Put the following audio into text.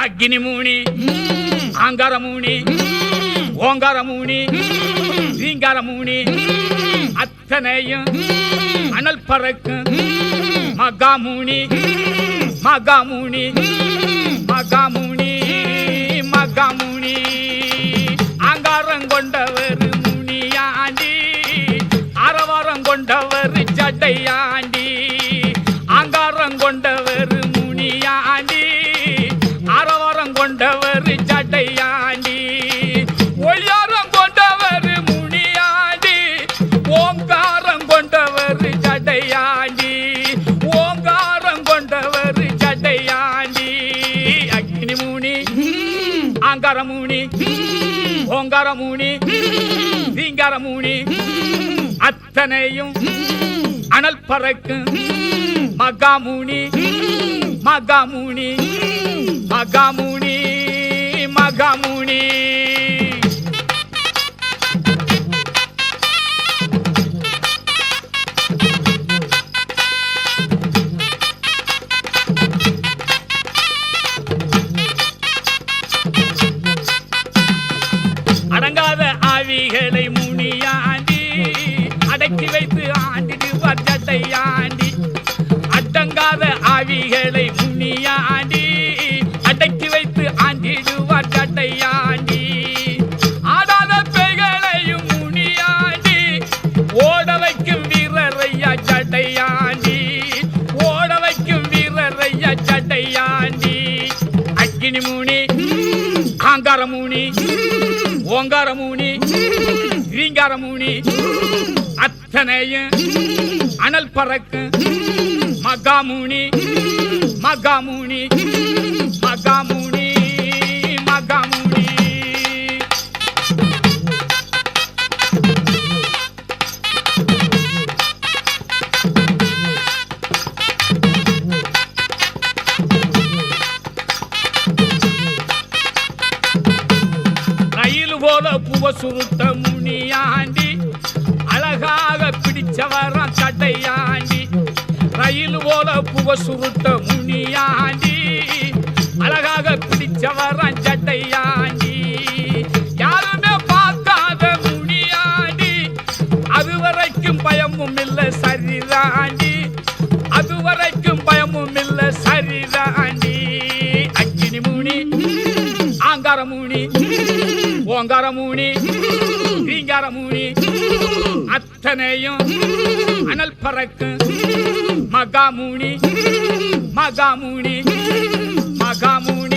அக்னிமூனி ஆங்காரமூனி ஓங்காரமூனி ரீங்காரமூனி அத்தனையும் அனல் பறக்கும் மகாமூனி மகாமூனி மகாமூனி மகாமூனி ஆங்காரம் கொண்டவர் முனியாண்டி ஆரவாரம் கொண்டவர் ஜடையாண்டி ஆங்காரம் கொண்டவர் முனியாண்டி ஆரவாரம் கொண்டவர் ஜடையாண்டி ஒய்யாரம் கொண்டவர் முனியாண்டி ஓங்காரம் கொண்டவர் ஜடையாண்டி ஓங்காரம் கொண்டவர் ஜடையாண்டி அக்னிமூனி ஆங்காரமூனி ஓங்காரமூனி ரீங்காரமூனி அத்தனையும் அனல் பறக்கும் மகாமூனி மகாமூனி மகாமூனி மகாமூனி அடங்காத ஆவிகளை முனியாண்டி அடக்கி வைத்து ஆண்டிடுவார் ஜடையாண்டி அடங்காத ஆவிகளை முனியாண்டி அடக்கி வைத்து ஆண்டிடுவார் ஜடையாண்டி ஆடாத பெய்களையும் முனியாண்டி ஓட வைக்கும் வீரரையா ஜடையாண்டி ஓட வைக்கும் வீரரையா ஜடையாண்டி அக்னிமூனி ஆங்காரமூனி ஓங்காரமூனி ரீங்காரமூனி அத்தனையும் அனல் பறக்கும் மகாமூனி மகாமூனி மகாமூனி மகாமூனி ரயில் போல பூவ சுருட்ட முனியாண்டி அழகாக பிடிச்சவரான் சடையாண்டி ரயில் போல பூவ சுருட்ட முனியாண்டி அழகாக பிடிச்சவரான் சடையாண்டி யாருமே பார்க்காத முனியாண்டி அதுவரைக்கும் பயமும் இல்லை சரிதாண்டி அதுவரைக்கும் பயமும் இல்லை சரிதாண்டி அக்னிமூனி ஆங்காரமூனி ஓங்காரமூனி ரீங்காரமூனி அத்தனையும் அனல் பறக்கும் மகாமூனி மகாமூனி மகாமூனி